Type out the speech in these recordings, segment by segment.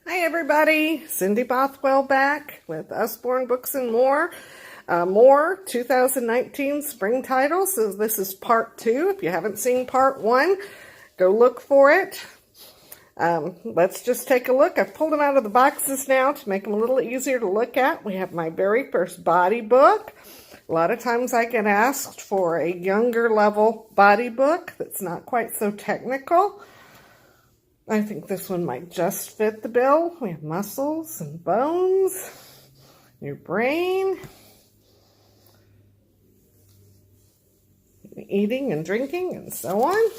Hi everybody, Cindy Bothwell back with Usborne Books and More. More 2019 spring titles. So this is part 2. If you haven't seen part 1, go look for it. Let's just take a look. I've pulled them out of the boxes now to make them a little easier to look at. We have my very first body book. A lot of times I get asked for a younger level body book that's not quite so technical. I think this one might just fit the bill. We have muscles and bones, your brain, eating and drinking, and so on.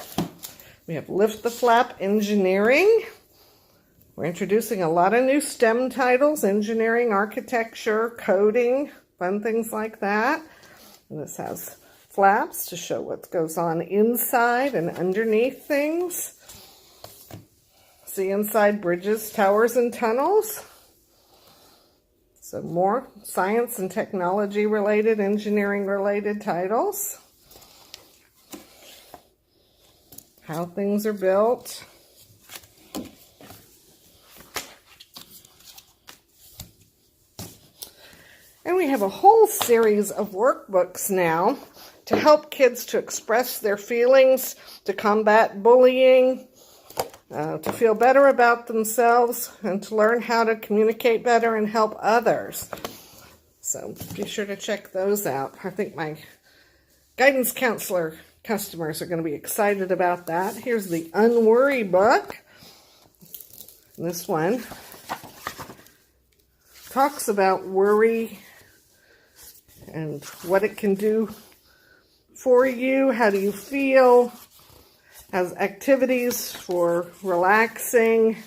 We have Lift the Flap Engineering. We're introducing a lot of new STEM titles, engineering, architecture, coding, fun things like that. And this has flaps to show what goes on inside and underneath things. See inside bridges, towers, and tunnels. So more science and technology related, engineering related titles. How things are built. And we have a whole series of workbooks now to help kids to express their feelings, to combat bullying, to feel better about themselves, and to learn how to communicate better and help others. So be sure to check those out. I think my guidance counselor customers are going to be excited about that. Here's the Unworry book. This one talks about worry and what it can do for you. How do you feel? Has activities for relaxing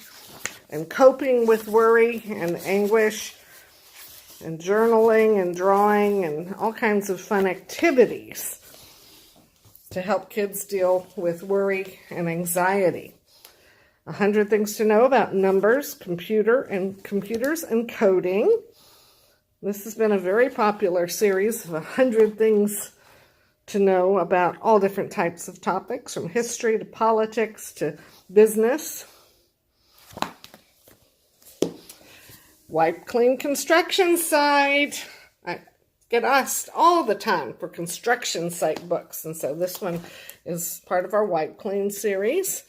and coping with worry and anguish, and journaling and drawing and all kinds of fun activities to help kids deal with worry and anxiety. 100 Things to Know About Numbers, Computers and Coding. This has been a very popular series of 100 things to know about all different types of topics, from history to politics to business. Wipe Clean Construction Site. I get asked all the time for construction site books, and so this one is part of our Wipe Clean series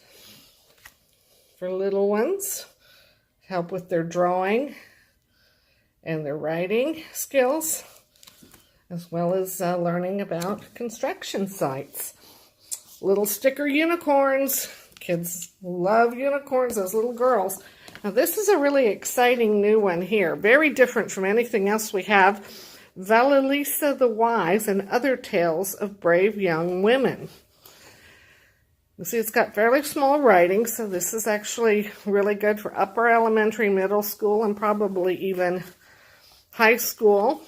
for little ones, help with their drawing and their writing skills, as well as learning about construction sites. Little sticker unicorns. Kids love unicorns, those little girls. Now this is a really exciting new one here. Very different from anything else we have. Valalisa the Wise and Other Tales of Brave Young Women. You see it's got fairly small writing, so this is actually really good for upper elementary, middle school, and probably even high school.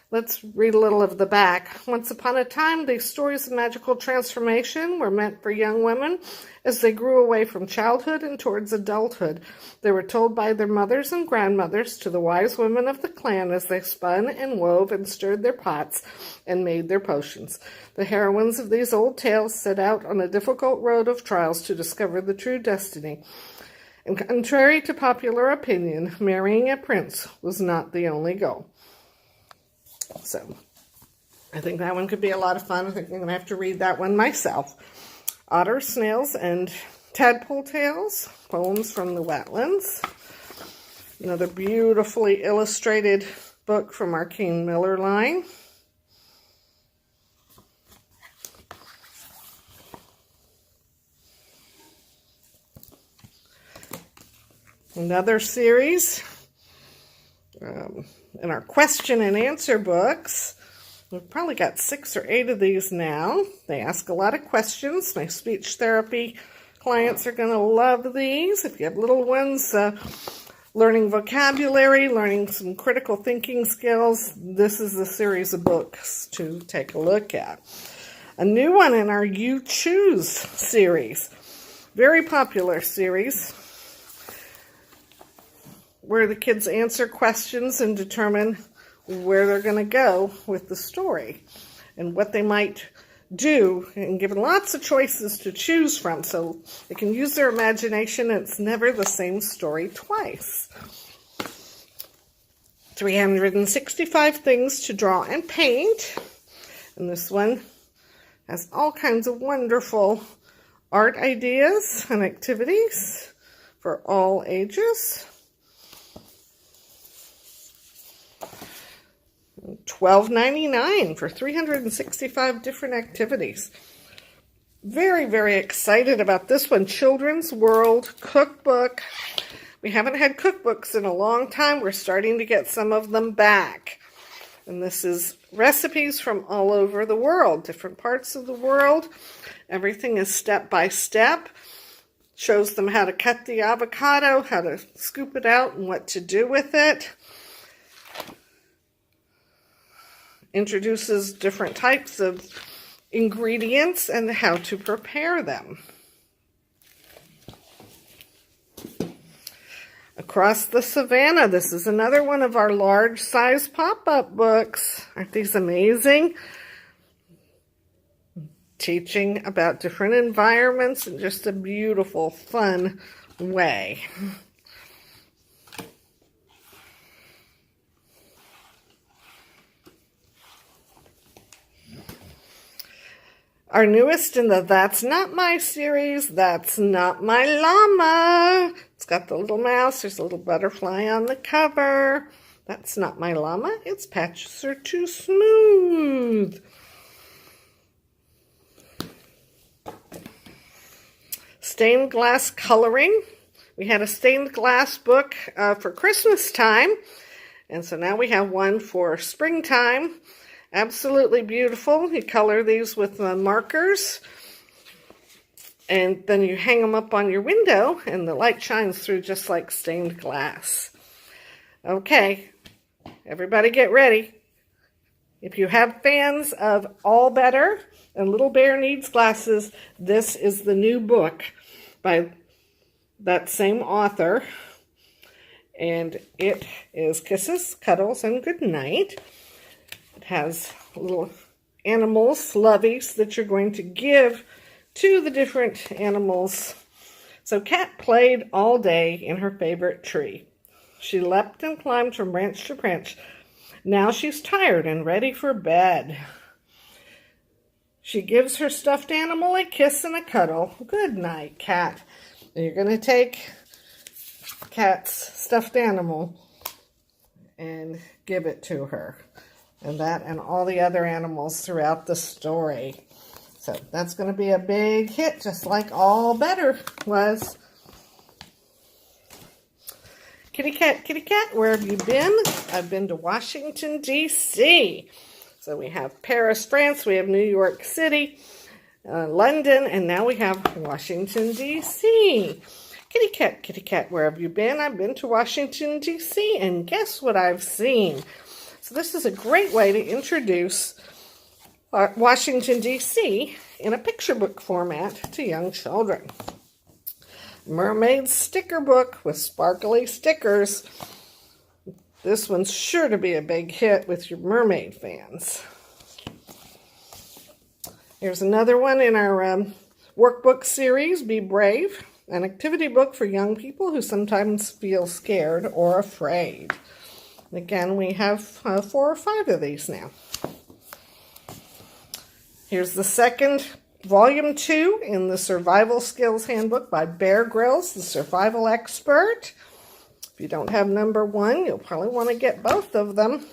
Let's read a little of the back. Once upon a time, these stories of magical transformation were meant for young women as they grew away from childhood and towards adulthood. They were told by their mothers and grandmothers to the wise women of the clan as they spun and wove and stirred their pots and made their potions. The heroines of these old tales set out on a difficult road of trials to discover the true destiny. And contrary to popular opinion, marrying a prince was not the only goal. So, I think that one could be a lot of fun. I think I'm going to have to read that one myself. Otter, Snails, and Tadpole Tales, Poems from the Wetlands. Another beautifully illustrated book from our Kane Miller line. Another series in our question and answer books. We've probably got 6 or 8 of these now. They ask a lot of questions. My speech therapy clients are going to love these. If you have little ones learning vocabulary, learning some critical thinking skills, this is the series of books to take a look at. A new one in our You Choose series. Very popular series, where the kids answer questions and determine where they're going to go with the story and what they might do and given lots of choices to choose from, so they can use their imagination, and it's never the same story twice. 365 things to draw and paint. And this one has all kinds of wonderful art ideas and activities for all ages. $12.99 for 365 different activities. Very, very excited about this one. Children's World Cookbook. We haven't had cookbooks in a long time. We're starting to get some of them back. And this is recipes from all over the world, different parts of the world. Everything is step by step. Shows them how to cut the avocado, how to scoop it out, and what to do with it. Introduces different types of ingredients and how to prepare them. Across the Savannah, this is another one of our large size pop-up books. Aren't these amazing? Teaching about different environments in just a beautiful, fun way. Our newest in the That's Not My series, That's Not My Llama. It's got the little mouse. There's a little butterfly on the cover. That's not my llama. Its patches are too smooth. Stained glass coloring. We had a stained glass book for Christmas time. And so now we have one for springtime. Absolutely beautiful. You color these with markers, and then you hang them up on your window, and the light shines through just like stained glass. Okay, everybody get ready. If you have fans of All Better and Little Bear Needs Glasses, this is the new book by that same author, and it is Kisses, Cuddles, and Goodnight. It has little animals, loveys, that you're going to give to the different animals. So Cat played all day in her favorite tree. She leapt and climbed from branch to branch. Now she's tired and ready for bed. She gives her stuffed animal a kiss and a cuddle. Good night, Cat. And you're going to take Cat's stuffed animal and give it to her. And that and all the other animals throughout the story. So that's going to be a big hit, just like All Better was. Kitty cat, where have you been? I've been to Washington, D.C. So we have Paris, France. We have New York City, London, and now we have Washington, D.C. Kitty cat, where have you been? I've been to Washington, D.C., and guess what I've seen? So this is a great way to introduce Washington, D.C. in a picture book format to young children. Mermaid sticker book with sparkly stickers. This one's sure to be a big hit with your mermaid fans. Here's another one in our workbook series, Be Brave, an activity book for young people who sometimes feel scared or afraid. Again, we have 4 or 5 of these now. Here's the second, volume 2 in the Survival Skills Handbook by Bear Grylls, the survival expert. If you don't have number 1, you'll probably want to get both of them.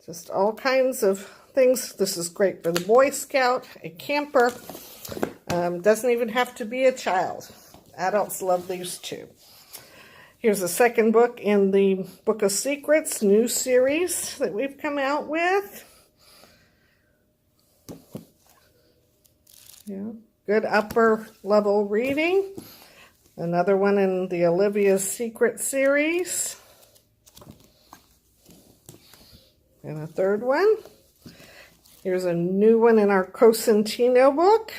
Just all kinds of things. This is great for the Boy Scout, a camper. Doesn't even have to be a child. Adults love these too. Here's the second book in the Book of Secrets, new series that we've come out with. Yeah, good upper level reading. Another one in the Olivia's Secret series. And a third one. Here's a new one in our Cosentino book.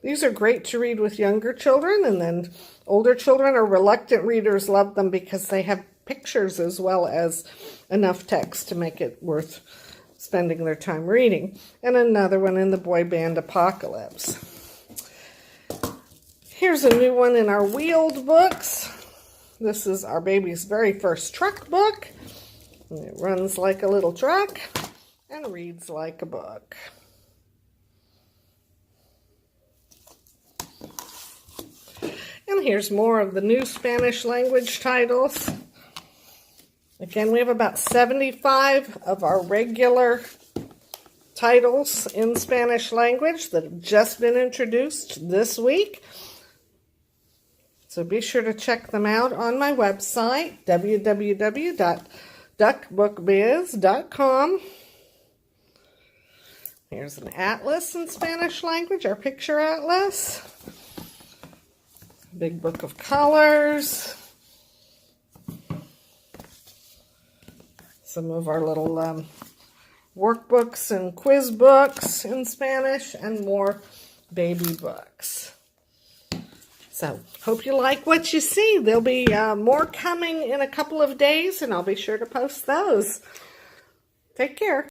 These are great to read with younger children, and then older children or reluctant readers love them because they have pictures as well as enough text to make it worth spending their time reading. And another one in the Boy Band Apocalypse. Here's a new one in our wheeled books. This is our baby's very first truck book. And it runs like a little truck and reads like a book. And here's more of the new Spanish language titles. Again, we have about 75 of our regular titles in Spanish language that have just been introduced this week. So be sure to check them out on my website, www.duckbookbiz.com. Here's an atlas in Spanish language, our picture atlas. Big book of colors. Some of our little workbooks and quiz books in Spanish, and more baby books. So, hope you like what you see. There'll be more coming in a couple of days, and I'll be sure to post those. Take care.